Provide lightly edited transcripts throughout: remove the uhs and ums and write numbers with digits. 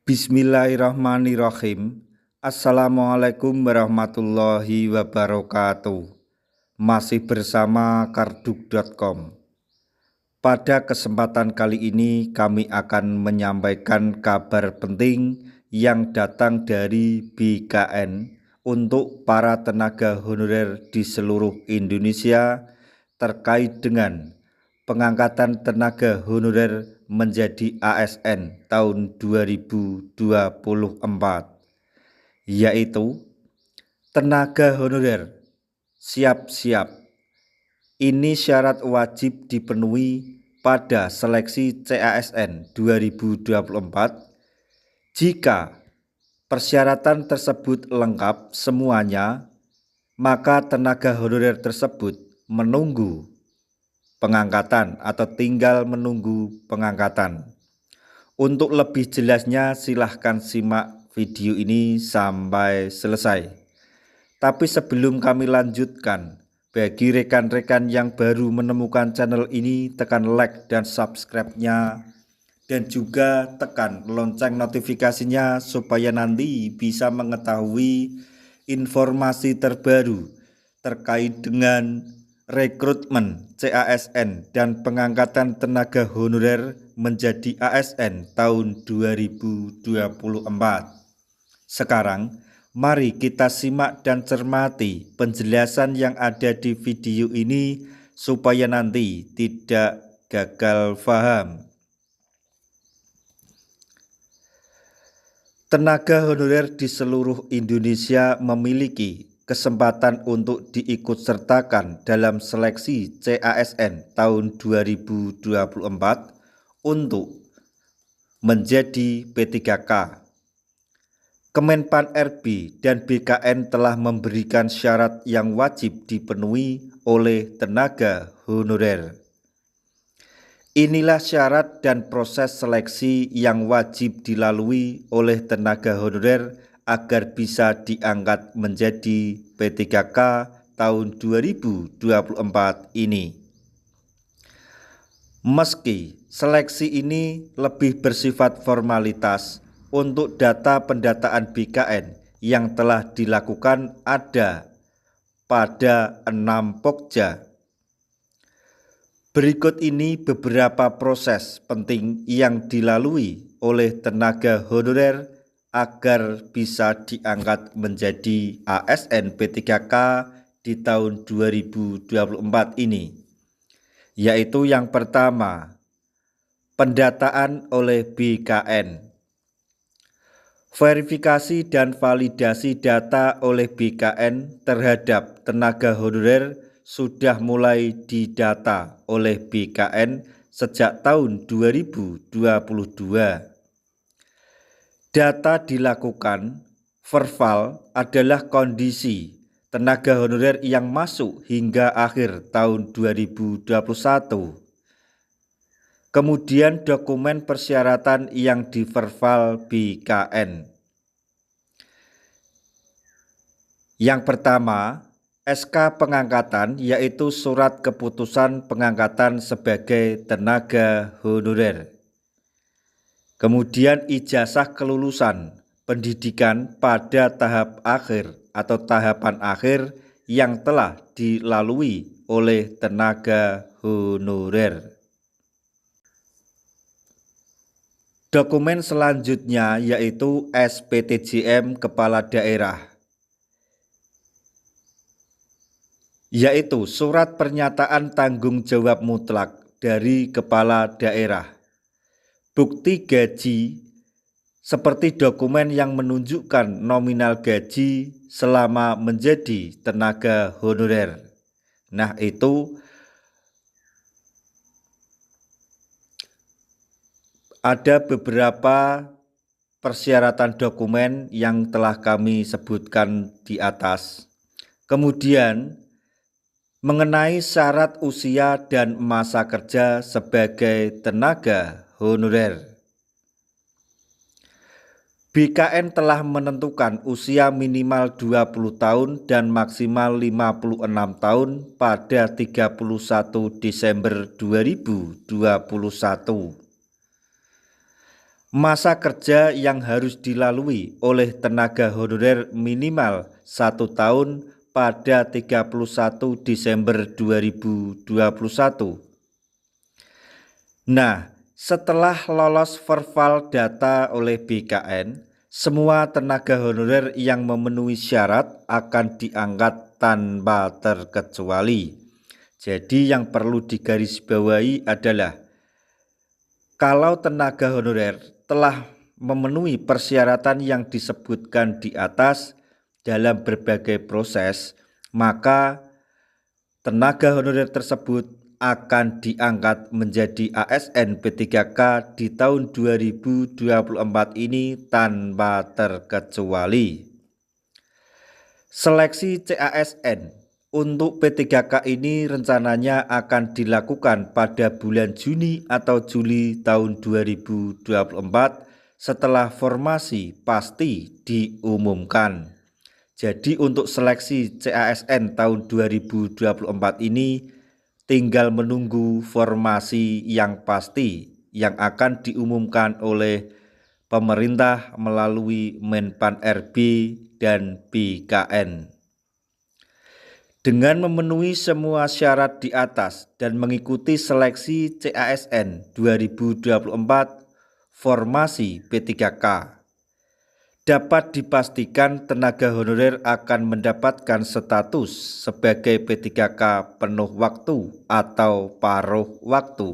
Bismillahirrahmanirrahim. Assalamualaikum warahmatullahi wabarakatuh. Masih bersama karduk.com. Pada kesempatan kali ini kami akan menyampaikan kabar penting yang datang dari BKN untuk para tenaga honorer di seluruh Indonesia terkait dengan pengangkatan tenaga honorer menjadi ASN tahun 2024, yaitu tenaga honorer siap-siap. Ini syarat wajib dipenuhi pada seleksi CASN 2024. Jika persyaratan tersebut lengkap semuanya, maka tenaga honorer tersebut menunggu pengangkatan atau tinggal menunggu pengangkatan. Untuk lebih jelasnya silahkan simak video ini sampai selesai. Tapi sebelum kami lanjutkan, bagi rekan-rekan yang baru menemukan channel ini, tekan like dan subscribe-nya, dan juga tekan lonceng notifikasinya supaya nanti bisa mengetahui informasi terbaru terkait dengan rekrutmen CASN dan pengangkatan tenaga honorer menjadi ASN tahun 2024. Sekarang mari kita simak dan cermati penjelasan yang ada di video ini supaya nanti tidak gagal paham. Tenaga honorer di seluruh Indonesia memiliki kesempatan untuk diikutsertakan dalam seleksi CASN tahun 2024 untuk menjadi P3K. Kemenpan RB dan BKN telah memberikan syarat yang wajib dipenuhi oleh tenaga honorer. Inilah syarat dan proses seleksi yang wajib dilalui oleh tenaga honorer agar bisa diangkat menjadi P3K tahun 2024 ini. Meski seleksi ini lebih bersifat formalitas, untuk data pendataan BKN yang telah dilakukan ada pada 6 Pokja. Berikut ini beberapa proses penting yang dilalui oleh tenaga honorer agar bisa diangkat menjadi ASN P3K di tahun 2024 ini, yaitu yang pertama, pendataan oleh BKN. Verifikasi dan validasi data oleh BKN terhadap tenaga honorer sudah mulai didata oleh BKN sejak tahun 2022. Data dilakukan, verbal adalah kondisi tenaga honorer yang masuk hingga akhir tahun 2021. Kemudian dokumen persyaratan yang diverbal BKN. Yang pertama, SK pengangkatan, yaitu surat keputusan pengangkatan sebagai tenaga honorer. Kemudian ijazah kelulusan pendidikan pada tahap akhir atau tahapan akhir yang telah dilalui oleh tenaga honorer. Dokumen selanjutnya yaitu SPTJM Kepala Daerah, yaitu surat pernyataan tanggung jawab mutlak dari Kepala Daerah. Bukti gaji seperti dokumen yang menunjukkan nominal gaji selama menjadi tenaga honorer. Nah, itu ada beberapa persyaratan dokumen yang telah kami sebutkan di atas. Kemudian mengenai syarat usia dan masa kerja sebagai tenaga honorer. BKN telah menentukan usia minimal 20 tahun dan maksimal 56 tahun pada 31 Desember 2021. Masa kerja yang harus dilalui oleh tenaga honorer minimal 1 tahun pada 31 Desember 2021. Nah, setelah lolos verval data oleh BKN, semua tenaga honorer yang memenuhi syarat akan diangkat tanpa terkecuali. Jadi yang perlu digarisbawahi adalah kalau tenaga honorer telah memenuhi persyaratan yang disebutkan di atas dalam berbagai proses, maka tenaga honorer tersebut akan diangkat menjadi ASN P3K di tahun 2024 ini tanpa terkecuali. Seleksi CASN untuk P3K ini rencananya akan dilakukan pada bulan Juni atau Juli tahun 2024 setelah formasi pasti diumumkan. Jadi untuk seleksi CASN tahun 2024 ini tinggal menunggu formasi yang pasti yang akan diumumkan oleh pemerintah melalui Menpan RB dan BKN. Dengan memenuhi semua syarat di atas dan mengikuti seleksi CASN 2024 formasi P3K, dapat dipastikan tenaga honorer akan mendapatkan status sebagai P3K penuh waktu atau paruh waktu.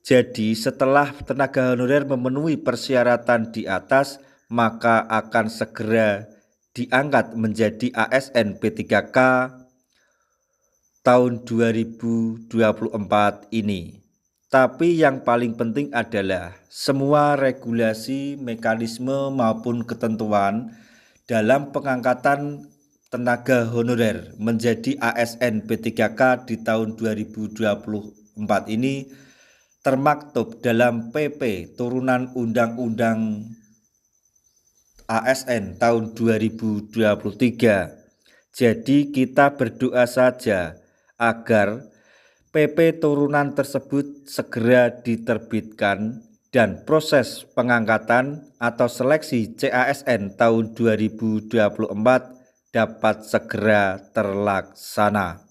Jadi setelah tenaga honorer memenuhi persyaratan di atas, maka akan segera diangkat menjadi ASN P3K tahun 2024 ini. Tapi yang paling penting adalah semua regulasi, mekanisme maupun ketentuan dalam pengangkatan tenaga honorer menjadi ASN P3K di tahun 2024 ini termaktub dalam PP turunan Undang-Undang ASN tahun 2023. Jadi kita berdoa saja agar PP turunan tersebut segera diterbitkan dan proses pengangkatan atau seleksi CASN tahun 2024 dapat segera terlaksana.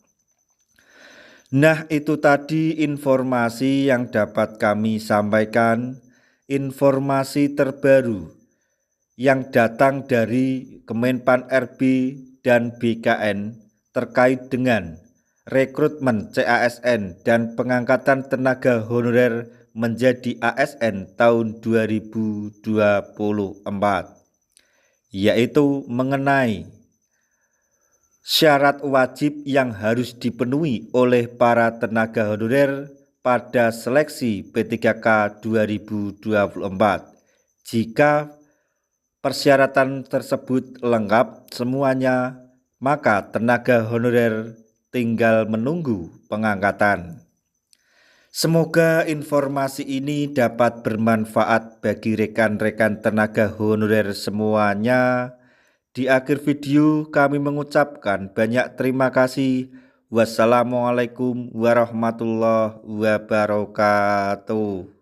Nah, itu tadi informasi yang dapat kami sampaikan, informasi terbaru yang datang dari Kemenpan RB dan BKN terkait dengan rekrutmen CASN dan pengangkatan tenaga honorer menjadi ASN tahun 2024, yaitu mengenai syarat wajib yang harus dipenuhi oleh para tenaga honorer pada seleksi P3K 2024. Jika persyaratan tersebut lengkap semuanya, maka tenaga honorer tinggal menunggu pengangkatan. Semoga informasi ini dapat bermanfaat bagi rekan-rekan tenaga honorer semuanya. Di akhir video kami mengucapkan banyak terima kasih. Wassalamualaikum warahmatullahi wabarakatuh.